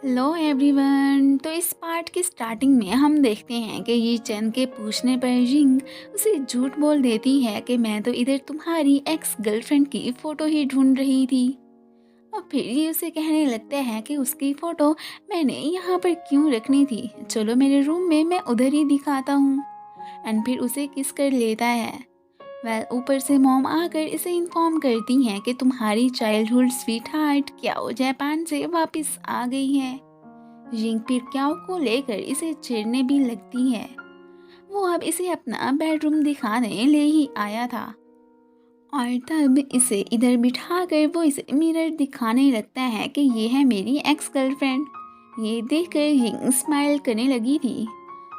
Hello everyone. तो इस part की स्टार्टिंग में हम देखते हैं कि ये चैन के पूछने पर जिंग उसे झूठ बोल देती है कि मैं तो इधर तुम्हारी एक्स गर्लफ्रेंड की फ़ोटो ही ढूंढ रही थी। और फिर ये उसे कहने लगता है कि उसकी फ़ोटो मैंने यहाँ पर क्यों रखनी थी, चलो मेरे रूम में, मैं उधर ही दिखाता हूँ। एंड फिर उसे किस कर लेता है। ऊपर से मॉम आकर इसे इन्फॉर्म करती हैं कि तुम्हारी childhood sweet heart Kyaw Japan से वापस आ गई है। जिंग फिर क्याओ को लेकर इसे छेड़ने भी लगती है। वो अब इसे अपना बेडरूम दिखाने ले ही आया था और तब इसे इधर बिठाकर वो इसे मिरर दिखाने लगता है कि ये है मेरी एक्स गर्लफ्रेंड। ये देखकर जिंग स्माइल करने लगी थी।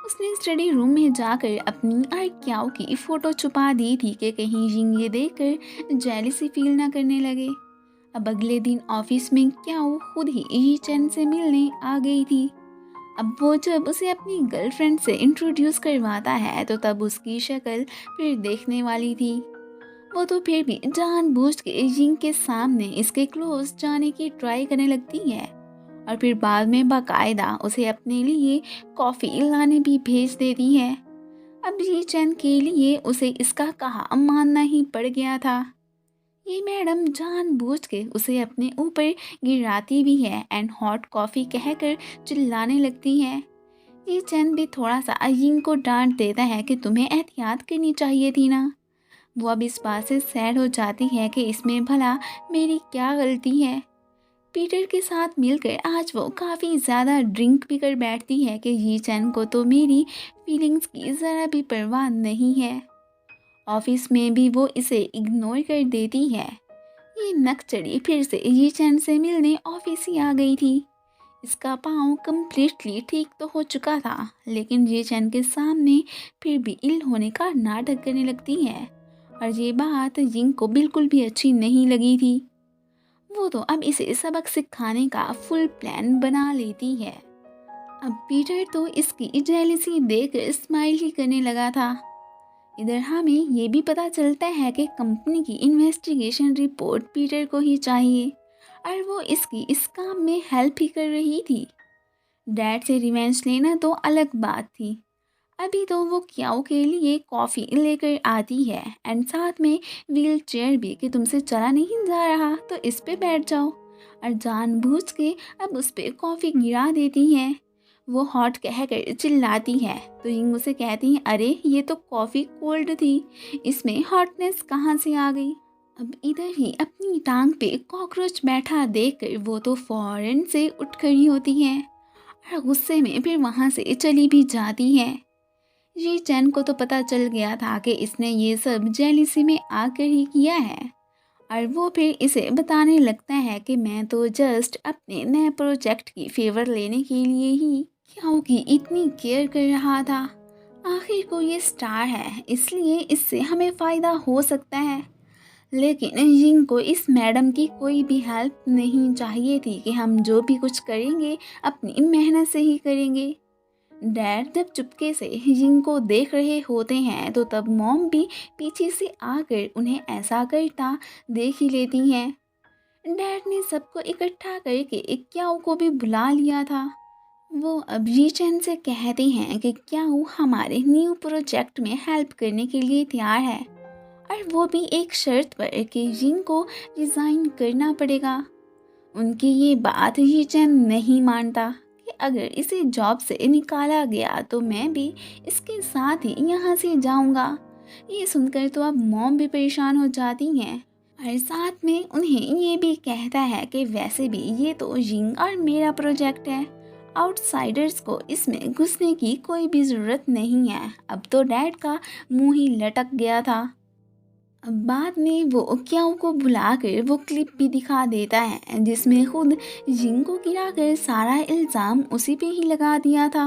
उसने स्टडी रूम में जाकर अपनी और क्याओ की फ़ोटो छुपा दी थी कि कहीं जिंग ये देखकर जेलिसी फील ना करने लगे। अब अगले दिन ऑफिस में क्याओ खुद ही ये चैन से मिलने आ गई थी। अब वो जब उसे अपनी गर्लफ्रेंड से इंट्रोड्यूस करवाता है तो तब उसकी शक्ल फिर देखने वाली थी। वो तो फिर भी जानबूझ के जिंग के सामने इसके क्लोज जाने की ट्राई करने लगती है और फिर बाद में बाकायदा उसे अपने लिए कॉफ़ी लाने भी भेज देती है। अब ये चैन के लिए उसे इसका कहा मानना ही पड़ गया था। ये मैडम जानबूझ के उसे अपने ऊपर गिराती भी है एंड हॉट कॉफ़ी कहकर चिल्लाने लगती है। ये चैन भी थोड़ा सा यिंग को डांट देता है कि तुम्हें एहतियात करनी चाहिए थी ना। वो अब इस बात से सैड हो जाती है कि इसमें भला मेरी क्या गलती है। पीटर के साथ मिलकर आज वो काफ़ी ज़्यादा ड्रिंक भी कर बैठती है कि ये चैन को तो मेरी फीलिंग्स की ज़रा भी परवाह नहीं है। ऑफिस में भी वो इसे इग्नोर कर देती है। ये नकचड़ी फिर से ये चैन से मिलने ऑफिस ही आ गई थी। इसका पाँव कम्प्लीटली ठीक तो हो चुका था, लेकिन ये चैन के सामने फिर भी इल होने का नाटक करने लगती है और ये बात जिंग को बिल्कुल भी अच्छी नहीं लगी थी। वो तो अब इसे सबक सिखाने का फुल प्लान बना लेती है। अब पीटर तो इसकी जेलसी देखकर स्माइल ही करने लगा था। इधर हमें ये भी पता चलता है कि कंपनी की इन्वेस्टिगेशन रिपोर्ट पीटर को ही चाहिए और वो इसकी इस काम में हेल्प ही कर रही थी। डैड से रिवेंज लेना तो अलग बात थी। अभी तो वो क्याओ के लिए कॉफ़ी लेकर आती है एंड साथ में व्हील चेयर भी कि तुमसे चला नहीं जा रहा तो इस पे बैठ जाओ, और जानबूझ के अब उस पे कॉफ़ी गिरा देती है। वो हॉट कहकर चिल्लाती है तो यिंग उसे कहती है, अरे ये तो कॉफ़ी कोल्ड थी, इसमें हॉटनेस कहाँ से आ गई। अब इधर ही अपनी टांग पे कॉकरोच बैठा देखकर वो तो फौरन से उठ खड़ी होती है और गुस्से में फिर वहाँ से चली भी जाती है। जी चैन को तो पता चल गया था कि इसने ये सब जेलिसी में आकर ही किया है और वो फिर इसे बताने लगता है कि मैं तो जस्ट अपने नए प्रोजेक्ट की फेवर लेने के लिए ही क्योंकि इतनी केयर कर रहा था। आखिर को ये स्टार है इसलिए इससे हमें फ़ायदा हो सकता है, लेकिन जिंग को इस मैडम की कोई भी हेल्प नहीं चाहिए थी कि हम जो भी कुछ करेंगे अपनी मेहनत से ही करेंगे। डैड जब चुपके से जिंग को देख रहे होते हैं तो तब मॉम भी पीछे से आकर उन्हें ऐसा करता देख ही लेती हैं। डैड ने सबको इकट्ठा करके क्याओ को भी बुला लिया था। वो अब ये चैन से कहते हैं कि क्याओ हमारे न्यू प्रोजेक्ट में हेल्प करने के लिए तैयार है और वो भी एक शर्त पर कि जिंग को रिज़ाइन करना पड़ेगा। उनकी ये बात ये चैन नहीं मानता कि अगर इसे जॉब से निकाला गया तो मैं भी इसके साथ ही यहाँ से जाऊँगा। ये सुनकर तो अब मॉम भी परेशान हो जाती हैं और साथ में उन्हें ये भी कहता है कि वैसे भी ये तो जिंग और मेरा प्रोजेक्ट है, आउटसाइडर्स को इसमें घुसने की कोई भी ज़रूरत नहीं है। अब तो डैड का मुंह ही लटक गया था। अब बाद में वो क्याओ को बुलाकर वो क्लिप भी दिखा देता है जिसमें खुद जिंग को गिराकर सारा इल्ज़ाम उसी पे ही लगा दिया था।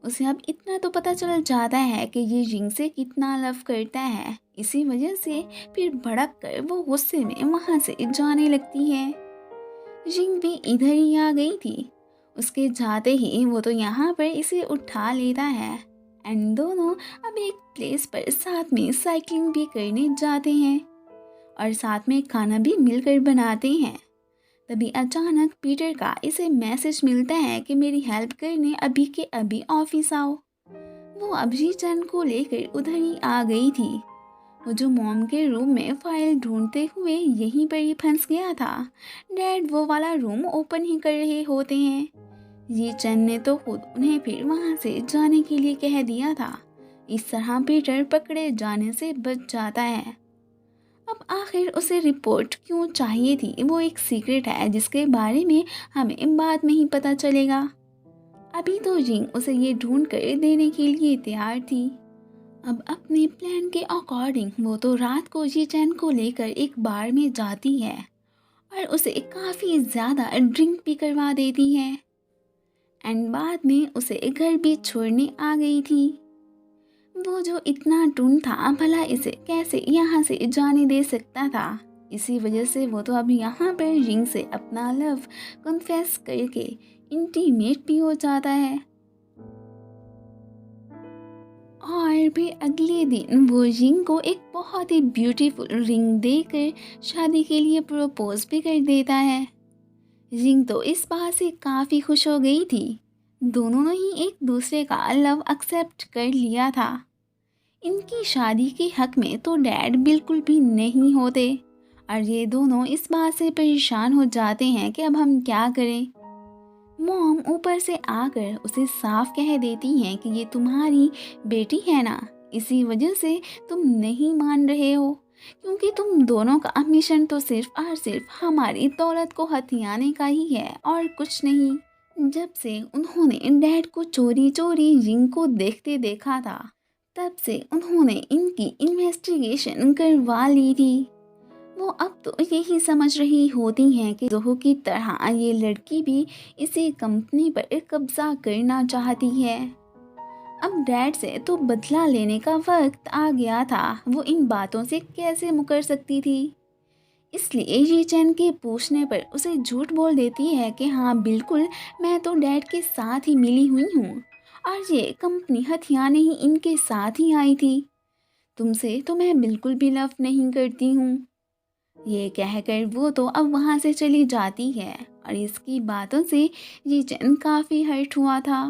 उसे अब इतना तो पता चल जाता है कि ये जिंग से कितना लव करता है, इसी वजह से फिर भड़क कर वो गुस्से में वहाँ से जाने लगती है। जिंग भी इधर ही आ गई थी। उसके जाते ही वो तो यहाँ पर इसे उठा लेता है एंड दोनों अब एक प्लेस पर साथ में साइकिलिंग भी करने जाते हैं और साथ में खाना भी मिलकर बनाते हैं। तभी अचानक पीटर का इसे मैसेज मिलता है कि मेरी हेल्प करने अभी के अभी ऑफिस आओ। वो अभी चंद को लेकर उधर ही आ गई थी। वो जो मॉम के रूम में फाइल ढूंढते हुए यहीं पर ही फंस गया था। डैड वो वाला रूम ओपन ही कर रहे होते हैं। ये चंद ने तो खुद उन्हें फिर वहां से जाने के लिए कह दिया था। इस तरह पीटर पकड़े जाने से बच जाता है। अब आखिर उसे रिपोर्ट क्यों चाहिए थी, वो एक सीक्रेट है जिसके बारे में हमें बाद में ही पता चलेगा। अभी तो जिंग उसे ये ढूंढ कर देने के लिए तैयार थी। अब अपने प्लान के अकॉर्डिंग वो तो रात को जी चैन को लेकर एक बार में जाती है और उसे काफ़ी ज़्यादा ड्रिंक भी करवा देती है। एंड बाद में उसे घर भी छोड़ने आ गई थी। वो जो इतना टुन था, भला इसे कैसे यहाँ से जाने दे सकता था। इसी वजह से वो तो अब यहाँ पर रिंग से अपना लव कन्फेस करके इंटीमेट भी हो जाता है। और फिर अगले दिन वो रिंग को एक बहुत ही ब्यूटीफुल रिंग देकर शादी के लिए प्रपोज भी कर देता है। रिंग तो इस बात से काफ़ी खुश हो गई थी। दोनों ने ही एक दूसरे का लव एक्सेप्ट कर लिया था। इनकी शादी के हक में तो डैड बिल्कुल भी नहीं होते और ये दोनों इस बात से परेशान हो जाते हैं कि अब हम क्या करें। मॉम ऊपर से आकर उसे साफ कह देती हैं कि ये तुम्हारी बेटी है ना, इसी वजह से तुम नहीं मान रहे हो, क्योंकि तुम दोनों का मिशन तो सिर्फ और सिर्फ हमारी दौलत को हथियाने का ही है और कुछ नहीं। जब से उन्होंने डैड को चोरी चोरी रिंग को देखते देखा था, तब से उन्होंने इनकी इन्वेस्टिगेशन करवा ली थी। वो अब तो यही समझ रही होती हैं कि जोहो की तरह ये लड़की भी इसी कंपनी पर कब्जा करना चाहती है। अब डैड से तो बदला लेने का वक्त आ गया था। वो इन बातों से कैसे मुकर सकती थी। इसलिए ये चैन के पूछने पर उसे झूठ बोल देती है कि हाँ बिल्कुल, मैं तो डैड के साथ ही मिली हुई हूँ और ये कंपनी हथियाने ही इनके साथ ही आई थी। तुमसे तो मैं बिल्कुल भी लव नहीं करती हूँ। ये कहकर वो तो अब वहाँ से चली जाती है और इसकी बातों से ये चैन काफ़ी हर्ट हुआ था।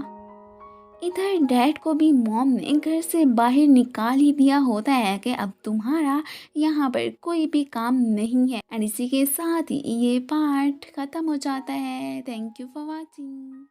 इधर डैड को भी मॉम ने घर से बाहर निकाल ही दिया होता है कि अब तुम्हारा यहाँ पर कोई भी काम नहीं है। एंड इसी के साथ ही ये पार्ट ख़त्म हो जाता है। Thank you for watching.